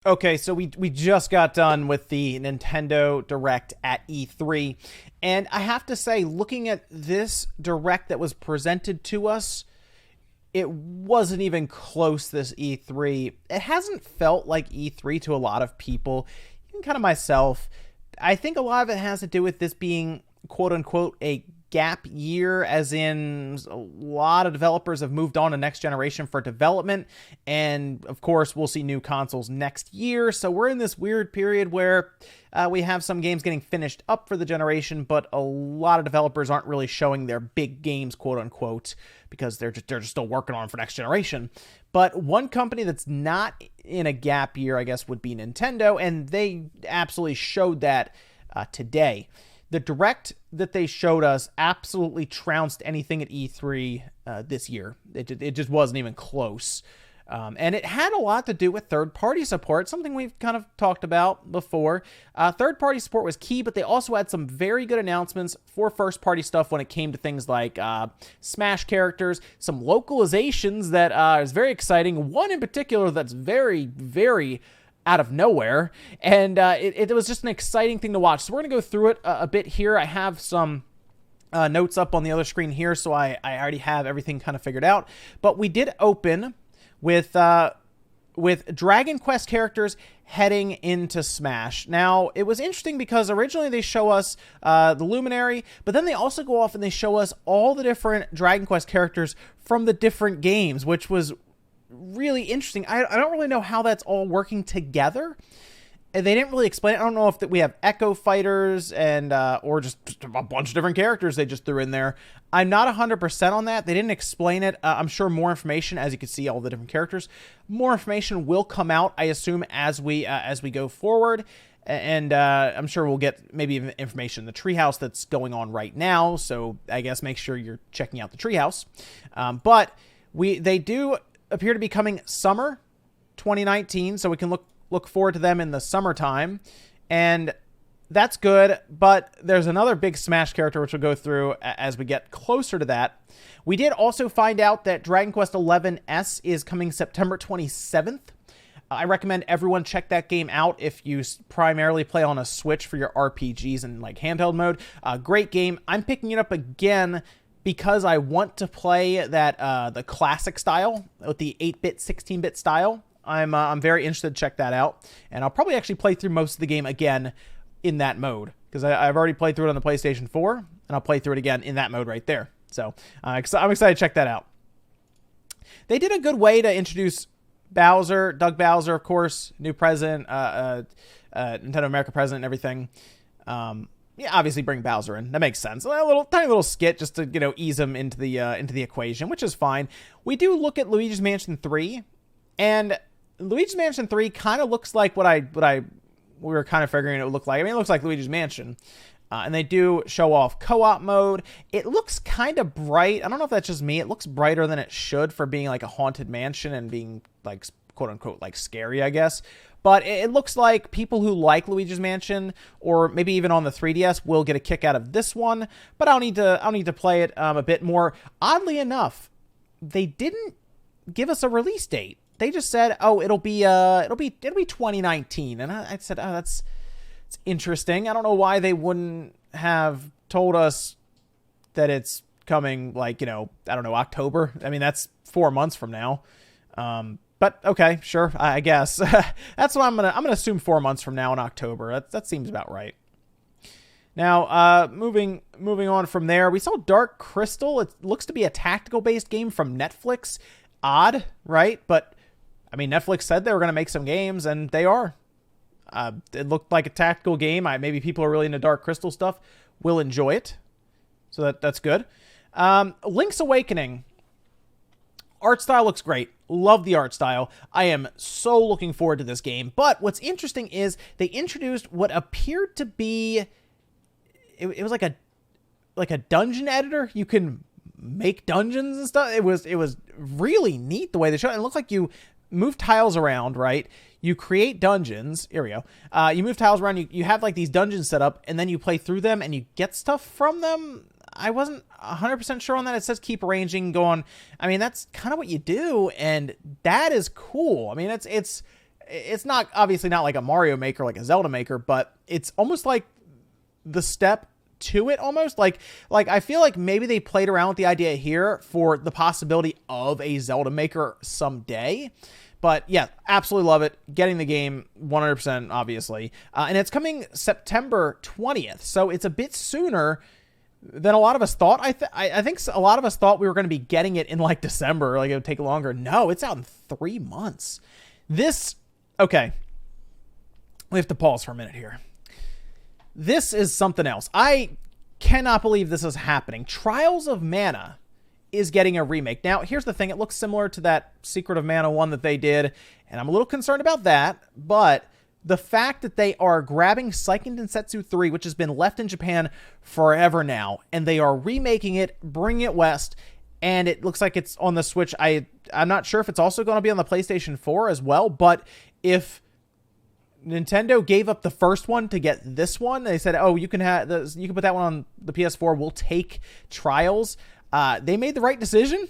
Okay, so we just got done with the Nintendo Direct at E3, and I have to say, looking at this Direct that was presented to us, it wasn't even close this E3. It hasn't felt like E3 to a lot of people, even kind of myself. I think a lot of it has to do with this being quote unquote a gap year, as in a lot of developers have moved on to next generation for development, and of course we'll see new consoles next year. So we're in this weird period where we have some games getting finished up for the generation, but a lot of developers aren't really showing their big games, quote unquote, because they're just still working on them for next generation. But one company that's not in a gap year, I guess, would be Nintendo, and they absolutely showed that today. The Direct that they showed us absolutely trounced anything at E3 this year. It just wasn't even close. And it had a lot to do with third-party support, something we've kind of talked about before. Third-party support was key, but they also had some very good announcements for first-party stuff when it came to things like Smash characters, some localizations that is very exciting. One in particular that's very, very out of nowhere, and it was just an exciting thing to watch. So we're going to go through it a bit here. I have some notes up on the other screen here, so I already have everything kind of figured out. But we did open with Dragon Quest characters heading into Smash. Now, it was interesting because originally they show us the Luminary, but then they also go off and they show us all the different Dragon Quest characters from the different games, which was really interesting. I don't really know how that's all working together. And they didn't really explain it. I don't know if we have Echo Fighters and or just a bunch of different characters they just threw in there. I'm not 100% on that. They didn't explain it. I'm sure more information, as you can see, all the different characters, more information will come out, I assume, as we go forward. And I'm sure we'll get maybe information in the treehouse that's going on right now. So I guess make sure you're checking out the treehouse. But they do appear to be coming summer 2019, so we can look forward to them in the summertime, and that's good. But there's another big Smash character which we'll go through as we get closer to that. We did also find out that Dragon Quest XI S is coming September 27th. I recommend everyone check that game out if you primarily play on a Switch for your RPGs and like handheld mode. Great game. I'm picking it up again because I want to play that the classic style with the 8-bit, 16-bit style. I'm very interested to check that out, and I'll probably actually play through most of the game again in that mode, because I've already played through it on the PlayStation 4, and I'll play through it again in that mode right there. So I'm excited to check that out. They did a good way to introduce Bowser, Doug Bowser, of course, new president, Nintendo America president, and everything. Yeah, obviously bring Bowser in. That makes sense. A tiny little skit just to ease him into the equation, which is fine. We do look at Luigi's Mansion 3, and Luigi's Mansion 3 kind of looks like what we were kind of figuring it would look like. I mean, it looks like Luigi's Mansion. And they do show off co-op mode. It looks kind of bright. I don't know if that's just me. It looks brighter than it should for being like a haunted mansion and being like quote unquote like scary, I guess. But it looks like people who like Luigi's Mansion, or maybe even on the 3DS, will get a kick out of this one. But I'll need to play it a bit more. Oddly enough, they didn't give us a release date. They just said, "Oh, it'll be 2019," and I said, "Oh, it's interesting." I don't know why they wouldn't have told us that it's coming, like, I don't know, October. I mean, that's 4 months from now. But okay, sure, I guess. That's what I'm gonna assume 4 months from now in October. That seems about right. Now, moving on from there, we saw Dark Crystal. It looks to be a tactical based game from Netflix. Odd, right? But I mean, Netflix said they were gonna make some games, and they are. It looked like a tactical game. Maybe people are really into Dark Crystal stuff will enjoy it, so that's good. Link's Awakening. Art style looks great. Love the art style. I am so looking forward to this game. But what's interesting is they introduced what appeared to be it was like a dungeon editor. You can make dungeons and stuff. It was really neat the way they showed it. It looked like you move tiles around, right? You create dungeons. Here we go. You move tiles around. You have like these dungeons set up, and then you play through them, and you get stuff from them. I wasn't 100% sure on that. It says keep arranging, go on. I mean, that's kind of what you do, and that is cool. I mean, it's it's not obviously not like a Mario Maker, like a Zelda Maker, but it's almost like the step to it almost. Like I feel like maybe they played around with the idea here for the possibility of a Zelda Maker someday. But yeah, absolutely love it. Getting the game 100%, obviously. And it's coming September 20th. So it's a bit sooner than a lot of us thought. I think a lot of us thought we were going to be getting it in like December. Like it would take longer. No, it's out in 3 months. Okay. We have to pause for a minute here. This is something else. I cannot believe this is happening. Trials of Mana is getting a remake. Now, here's the thing. It looks similar to that Secret of Mana one that they did, and I'm a little concerned about that, but the fact that they are grabbing Seiken Densetsu 3, which has been left in Japan forever now, and they are remaking it, bringing it west, and it looks like it's on the Switch. I'm not sure if it's also going to be on the PlayStation 4 as well, but if Nintendo gave up the first one to get this one, they said, oh, you can put that one on the PS4, we'll take Trials. They made the right decision,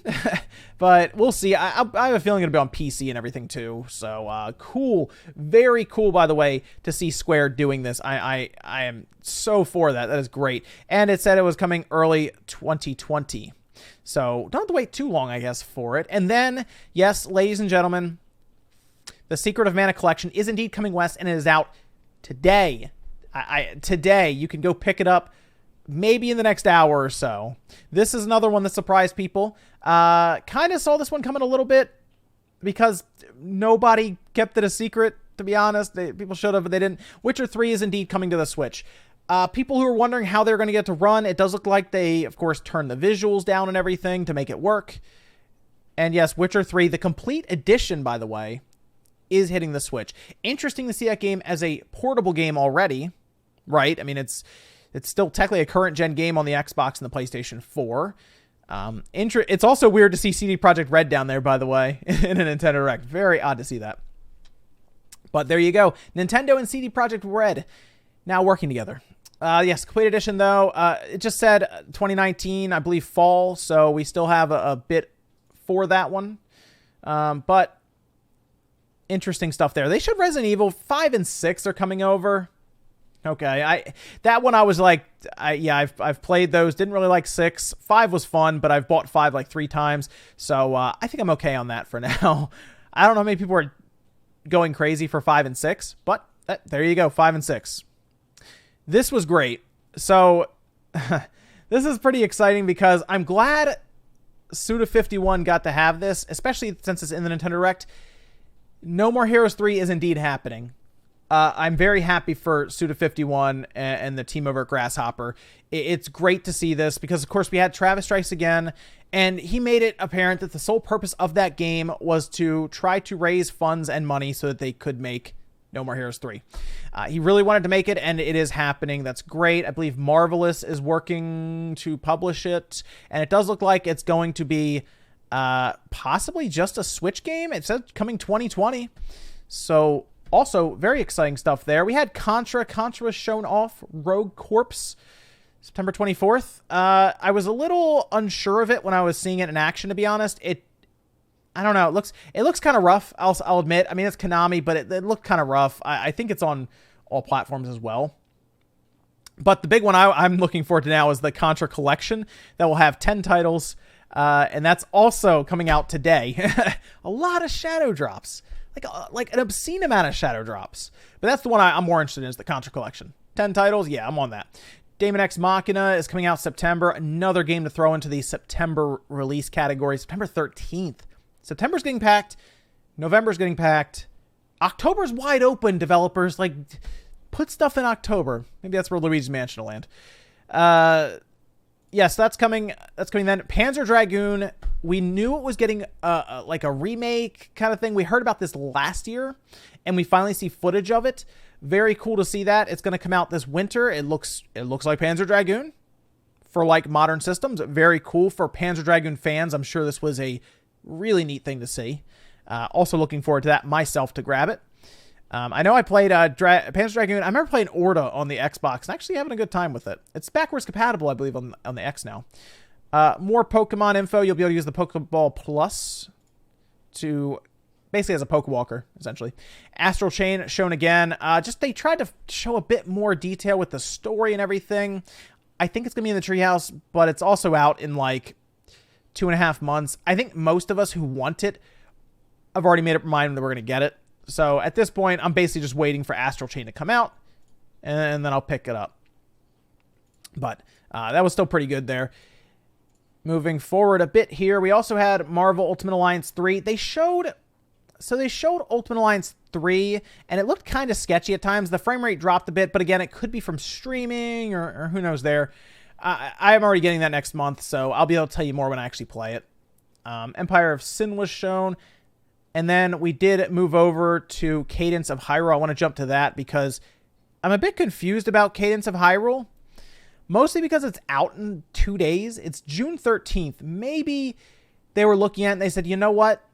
but we'll see. I have a feeling it'll be on PC and everything too. So, cool. Very cool, by the way, to see Square doing this. I am so for that. That is great. And it said it was coming early 2020. So don't have to wait too long, I guess, for it. And then, yes, ladies and gentlemen, the Secret of Mana collection is indeed coming west, and it is out today. Today, you can go pick it up. Maybe in the next hour or so. This is another one that surprised people. Kind of saw this one coming a little bit because nobody kept it a secret, to be honest. People should have, but they didn't. Witcher 3 is indeed coming to the Switch. People who are wondering how they're going to get to run, it does look like they, of course, turned the visuals down and everything to make it work. And yes, Witcher 3, the complete edition, by the way, is hitting the Switch. Interesting to see that game as a portable game already, right? I mean, it's still technically a current gen game on the Xbox and the PlayStation 4. It's also weird to see CD Projekt Red down there, by the way, in a Nintendo Direct. Very odd to see that. But there you go. Nintendo and CD Projekt Red now working together. Yes, complete edition, though. It just said 2019, I believe, fall. So we still have a bit for that one. But interesting stuff there. They showed Resident Evil 5 and 6 are coming over. Okay, that one I was like, I've played those. Didn't really like 6. 5 was fun, but I've bought 5 like 3 times, so I think I'm okay on that for now. I don't know how many people are going crazy for 5 and 6, but there you go, 5 and 6. This was great. So this is pretty exciting because I'm glad Suda51 got to have this, especially since it's in the Nintendo Direct. No More Heroes 3 is indeed happening. I'm very happy for Suda51 and the team over at Grasshopper. It's great to see this because, of course, we had Travis Strikes Again, and he made it apparent that the sole purpose of that game was to try to raise funds and money so that they could make No More Heroes 3. He really wanted to make it, and it is happening. That's great. I believe Marvelous is working to publish it, and it does look like it's going to be possibly just a Switch game. It said coming 2020. So also, very exciting stuff there. We had Contra. Contra was shown off. Rogue Corpse, September 24th. I was a little unsure of it when I was seeing it in action, to be honest. I don't know. It looks kind of rough, I'll admit. I mean, it's Konami, but it looked kind of rough. I think it's on all platforms as well. But the big one I'm looking forward to now is the Contra Collection that will have 10 titles. And that's also coming out today. A lot of shadow drops. Like an obscene amount of shadow drops. But that's the one I'm more interested in, is the Contra Collection. 10 titles, yeah, I'm on that. Daemon X Machina is coming out September. Another game to throw into the September release category. September 13th. September's getting packed. November's getting packed. October's wide open, developers. Like, put stuff in October. Maybe that's where Luigi's Mansion will land. Yes, that's coming. That's coming then. Panzer Dragoon. We knew it was getting like a remake kind of thing. We heard about this last year, and we finally see footage of it. Very cool to see that. It's going to come out this winter. It looks like Panzer Dragoon for like modern systems. Very cool for Panzer Dragoon fans. I'm sure this was a really neat thing to see. Also looking forward to that myself to grab it. I know I played Panzer Dragoon. I remember playing Orda on the Xbox and actually having a good time with it. It's backwards compatible, I believe, on the X now. More Pokemon info. You'll be able to use the Pokeball Plus to basically as a Pokewalker, essentially. Astral Chain shown again. Just they tried to show a bit more detail with the story and everything. I think it's going to be in the Treehouse, but it's also out in like 2.5 months. I think most of us who want it have already made up our mind that we're going to get it. So at this point, I'm basically just waiting for Astral Chain to come out, and then I'll pick it up. But that was still pretty good there. Moving forward a bit here, we also had Marvel Ultimate Alliance 3. They showed Ultimate Alliance 3, and it looked kind of sketchy at times. The frame rate dropped a bit, but again, it could be from streaming or who knows there. I am already getting that next month, so I'll be able to tell you more when I actually play it. Empire of Sin was shown, and then we did move over to Cadence of Hyrule. I want to jump to that because I'm a bit confused about Cadence of Hyrule. Mostly because it's out in 2 days. It's June 13th. Maybe they were looking at it and they said, you know what?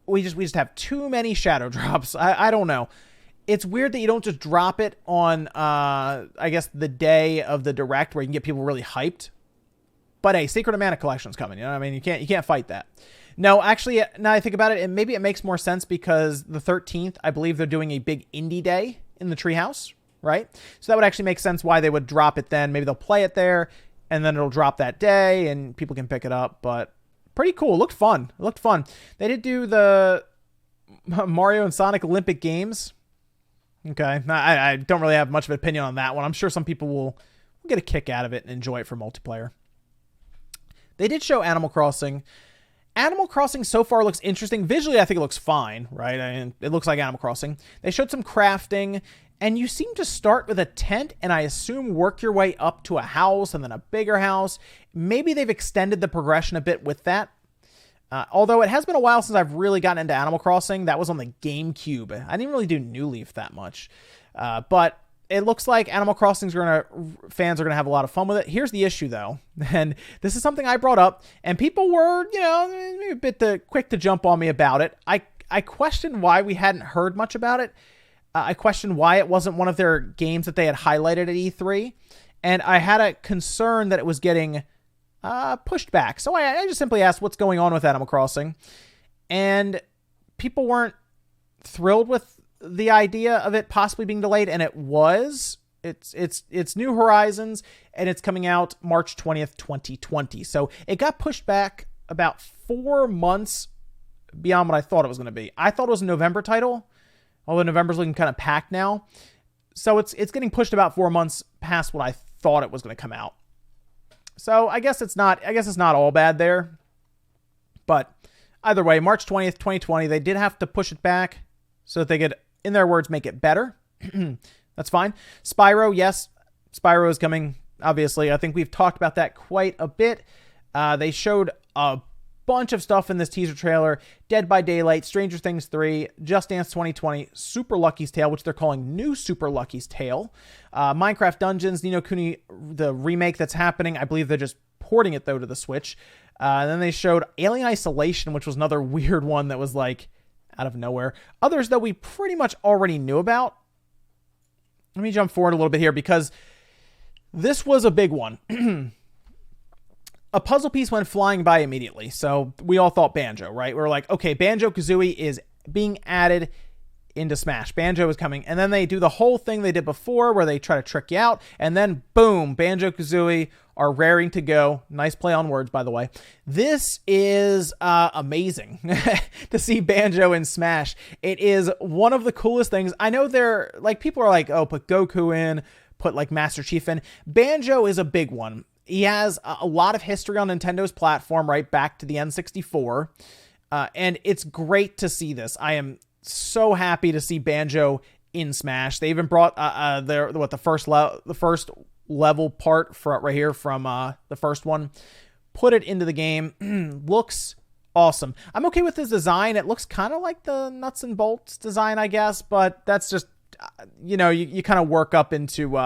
We just have too many shadow drops. I don't know. It's weird that you don't just drop it on, I guess, the day of the Direct where you can get people really hyped. But hey, Secret of Mana Collection's coming. You know what I mean? You can't fight that. No, actually, now I think about it, and maybe it makes more sense because the 13th, I believe they're doing a big indie day in the Treehouse. Right? So that would actually make sense why they would drop it then. Maybe they'll play it there, and then it'll drop that day, and people can pick it up. But pretty cool. It looked fun. They did do the Mario and Sonic Olympic Games. Okay. I don't really have much of an opinion on that one. I'm sure some people will get a kick out of it and enjoy it for multiplayer. They did show Animal Crossing. Animal Crossing so far looks interesting. Visually, I think it looks fine, right? I mean, it looks like Animal Crossing. They showed some crafting, and you seem to start with a tent and I assume work your way up to a house and then a bigger house. Maybe they've extended the progression a bit with that. Although it has been a while since I've really gotten into Animal Crossing. That was on the GameCube. I didn't really do New Leaf that much. But it looks like Animal Crossing's fans are going to have a lot of fun with it. Here's the issue, though. And this is something I brought up, and people were, a bit quick to jump on me about it. I questioned why we hadn't heard much about it. I questioned why it wasn't one of their games that they had highlighted at E3. And I had a concern that it was getting pushed back. So I just simply asked what's going on with Animal Crossing. And people weren't thrilled with the idea of it possibly being delayed. And it was. It's New Horizons, and it's coming out March 20th, 2020. So it got pushed back about 4 months beyond what I thought it was going to be. I thought it was a November title. Although November's looking kind of packed now. So it's getting pushed about 4 months past what I thought it was going to come out. So I guess it's not all bad there. But either way, March 20th, 2020, they did have to push it back so that they could, in their words, make it better. That's fine. Spyro, yes. Spyro is coming, obviously. I think we've talked about that quite a bit. They showed a bunch of stuff in this teaser trailer. Dead by Daylight, Stranger Things 3, Just Dance 2020, Super Lucky's Tale, which they're calling New Super Lucky's Tale, Minecraft Dungeons, Ni no Kuni, the remake that's happening. I believe they're just porting it, though, to the Switch. And then they showed Alien Isolation, which was another weird one that was, like, out of nowhere. Others, though, we pretty much already knew about. Let me jump forward a little bit here, because this was a big one. A puzzle piece went flying by immediately. So we all thought Banjo, right? We were like, okay, Banjo-Kazooie is being added into Smash. Banjo is coming. And then they do the whole thing they did before where they try to trick you out. And then, boom, Banjo-Kazooie are raring to go. Nice play on words, by the way. This is amazing to see Banjo in Smash. It is one of the coolest things. I know people are like, oh, put Goku in, put like Master Chief in. Banjo is a big one. He has a lot of history on Nintendo's platform, right back to the N64. And it's great to see this. I am so happy to see Banjo in Smash. They even brought the first level part right here from the first one. Put it into the game. Looks awesome. I'm okay with his design. It looks kind of like the Nuts and Bolts design, I guess. But that's just, you kind of work up into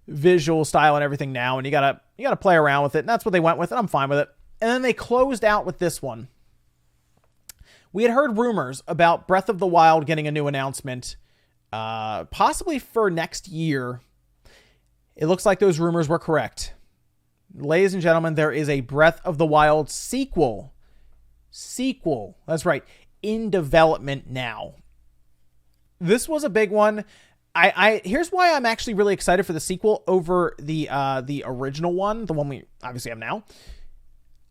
visual style and everything now, and you gotta play around with it, and that's what they went with, and I'm fine with it. And then they closed out with this one. We had heard rumors about Breath of the Wild getting a new announcement, possibly for next year. It looks like those rumors were correct. Ladies and gentlemen, there is a Breath of the Wild sequel. That's right. in development now. This was a big one. Here's why I'm actually really excited for the sequel over the original one, the one we obviously have now.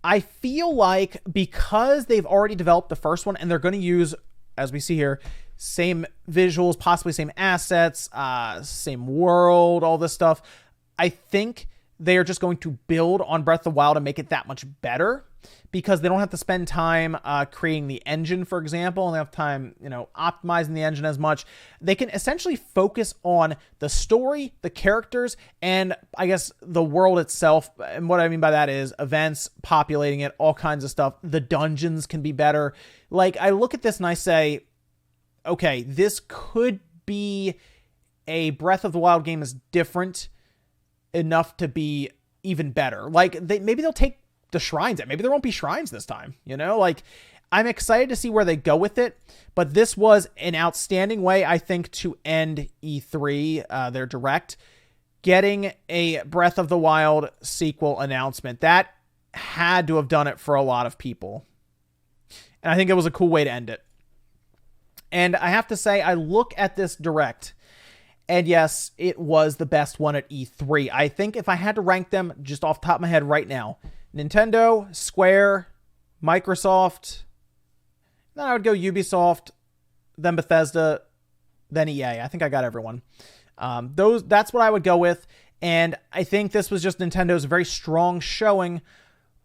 I feel like because they've already developed the first one and they're going to use, as we see here, same visuals, possibly same assets, same world, all this stuff. I think they are just going to build on Breath of the Wild and make it that much better because they don't have to spend time creating the engine, for example, and they have time, optimizing the engine as much. They can essentially focus on the story, the characters, and I guess the world itself. And what I mean by that is events, populating it, all kinds of stuff. The dungeons can be better. Like, I look at this and I say, okay, this could be a Breath of the Wild game is different enough to be even better. Like, maybe they'll take the shrines out. Maybe there won't be shrines this time, Like, I'm excited to see where they go with it, but this was an outstanding way, I think, to end E3, their Direct, getting a Breath of the Wild sequel announcement. That had to have done it for a lot of people. And I think it was a cool way to end it. And I have to say, I look at this Direct, and yes, it was the best one at E3. I think if I had to rank them just off the top of my head right now, Nintendo, Square, Microsoft, then I would go Ubisoft, then Bethesda, then EA. I think I got everyone. That's what I would go with. And I think this was just Nintendo's very strong showing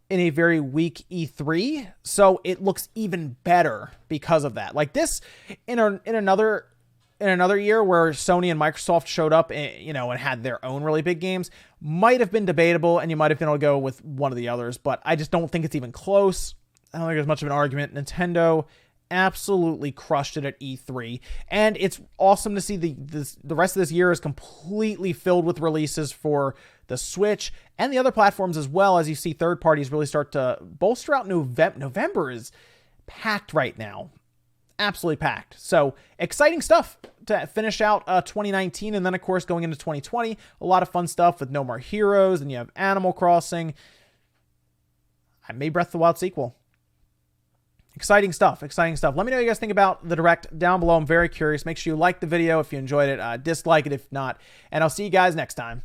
in a very weak E3. So it looks even better because of that. Like this, in another year where Sony and Microsoft showed up, and had their own really big games, might have been debatable, and you might have been able to go with one of the others, but I just don't think it's even close. I don't think there's much of an argument. Nintendo absolutely crushed it at E3, and it's awesome to see the rest of this year is completely filled with releases for the Switch and the other platforms as well, as you see third parties really start to bolster out November. November is packed right now. Absolutely packed. So exciting stuff to finish out 2019. And then, of course, going into 2020, a lot of fun stuff with No More Heroes. And you have Animal Crossing. I made Breath of the Wild sequel. Exciting stuff. Exciting stuff. Let me know what you guys think about the Direct down below. I'm very curious. Make sure you like the video if you enjoyed it. Dislike it if not. And I'll see you guys next time.